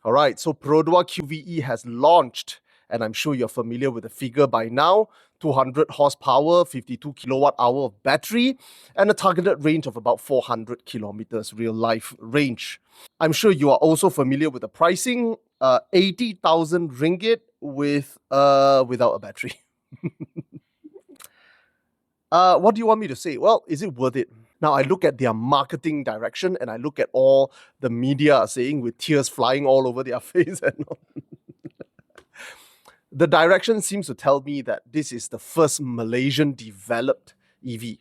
All right, so Perodua QV-E has launched, and I'm sure you're familiar with the figure by now. 200 horsepower, 52 kilowatt hour of battery, and a targeted range of about 400 kilometers real life range. I'm sure you are also familiar with the pricing, 80,000 ringgit without a battery. What do you want me to say? Well, is it worth it? Now, I look at their marketing direction and I look at all the media are saying with tears flying all over their face and all. The direction seems to tell me that this is the first Malaysian developed EV.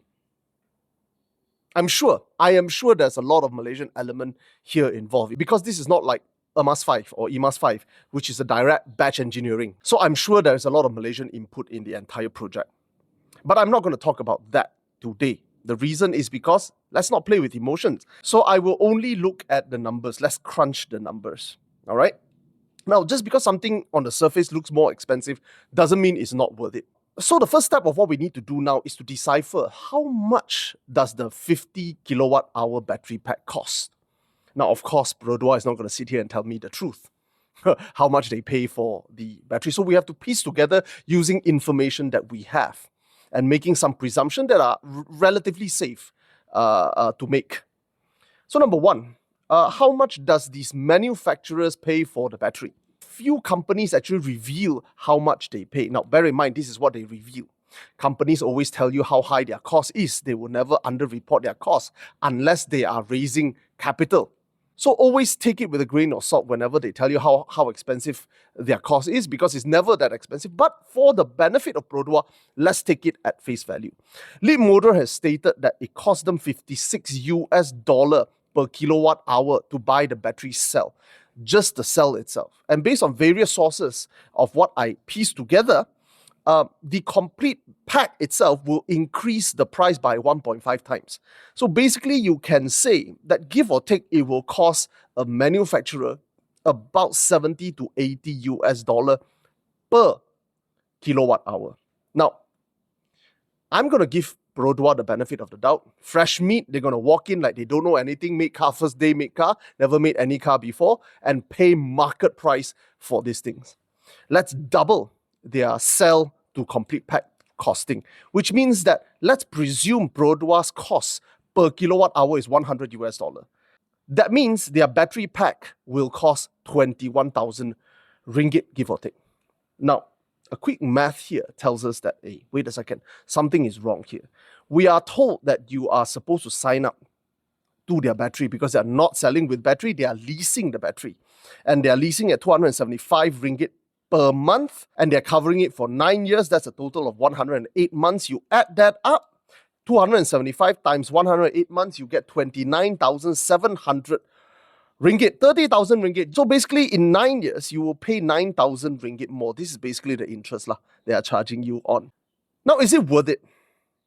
I am sure there's a lot of Malaysian element here involved because this is not like eMas 5 or eMas 5, which is a direct batch engineering. So I'm sure there's a lot of Malaysian input in the entire project. But I'm not going to talk about that today. The reason is because let's not play with emotions. So I will only look at the numbers. Let's crunch the numbers. All right? Now, just because something on the surface looks more expensive doesn't mean it's not worth it. So the first step of what we need to do now is to decipher how much does the 50 kilowatt hour battery pack cost. Now, of course, Perodua is not going to sit here and tell me the truth, how much they pay for the battery. So we have to piece together using information that we have and making some presumptions that are relatively safe to make. So number one, how much does these manufacturers pay for the battery? Few companies actually reveal how much they pay. Now, bear in mind, this is what they reveal. Companies always tell you how high their cost is. They will never underreport their cost unless they are raising capital. So always take it with a grain of salt whenever they tell you how expensive their cost is, because it's never that expensive. But for the benefit of Perodua, let's take it at face value. Leapmotor has stated that it cost them $56 per kilowatt hour to buy the battery cell, just the cell itself. And based on various sources of what I pieced together, the complete pack itself will increase the price by 1.5 times. So basically, you can say that give or take, it will cost a manufacturer about 70 to 80 US dollar per kilowatt hour. Now, I'm going to give Perodua the benefit of the doubt. Fresh meat, they're going to walk in like they don't know anything, make car, first day make car, never made any car before, and pay market price for these things. Let's double their cell to complete pack costing, which means that let's presume Perodua's cost per kilowatt hour is 100 US dollar. That means their battery pack will cost 21,000 ringgit, give or take. Now, a quick math here tells us that, hey, wait a second, something is wrong here. We are told that you are supposed to sign up to their battery because they are not selling with battery, they are leasing the battery. And they are leasing at 275 ringgit per month, and they're covering it for 9 years. That's a total of 108 months. You add that up, 275 times 108 months, you get 29,700 ringgit, 30,000 ringgit. So basically, in 9 years, you will pay 9,000 ringgit more. This is basically the interest they are charging you on. Now, is it worth it?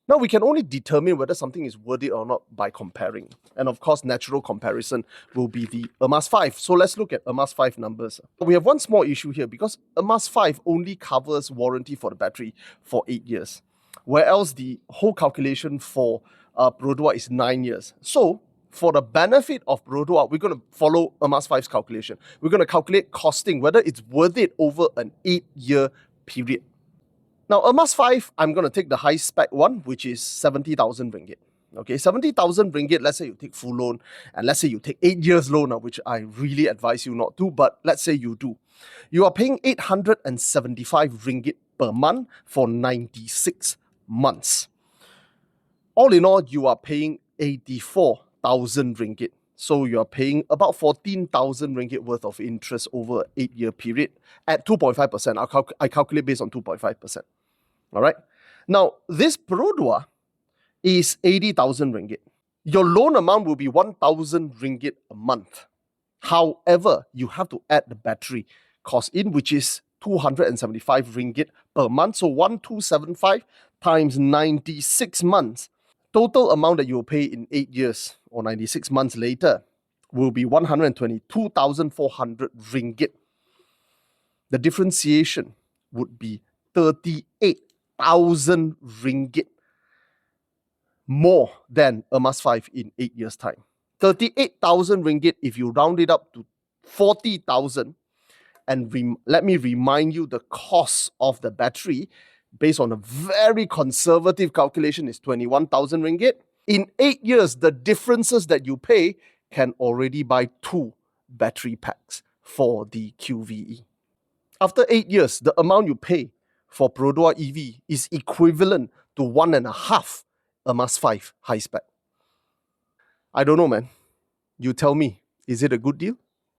Now, we can only determine whether something is worth it or not by comparing. And of course, natural comparison will be the eMas 5. So let's look at eMas 5 numbers. We have one small issue here because eMas 5 only covers warranty for the battery for 8 years, whereas the whole calculation for Perodua is 9 years. So, for the benefit of Perodua, we're going to follow eMas 5's calculation. We're going to calculate costing, whether it's worth it over an 8-year period. Now, eMas 5, I'm going to take the high spec one, which is 70,000 ringgit. Okay, 70,000 ringgit, let's say you take full loan, and let's say you take 8 years loan, which I really advise you not to, but let's say you do. You are paying 875 ringgit per month for 96 months. All in all, you are paying 84,000 ringgit. So you are paying about 14,000 ringgit worth of interest over an 8-year period at 2.5%. I calculate based on 2.5%. All right. Now, this Perodua is 80,000 ringgit. Your loan amount will be 1,000 ringgit a month. However, you have to add the battery cost in, which is 275 ringgit per month. So 1,275 times 96 months. Total amount that you will pay in 8 years or 96 months later will be 122,400 ringgit. The differentiation would be 38,000 ringgit more than eMas 5 in 8 years' time. 38,000 ringgit if you round it up to 40,000. And let me remind you, the cost of the battery, based on a very conservative calculation, is 21,000 ringgit. In 8 years, the differences that you pay can already buy 2 battery packs for the QV-E. After 8 years, the amount you pay for Perodua EV is equivalent to 1.5 eMas 5 high spec. I don't know, man. You tell me, is it a good deal?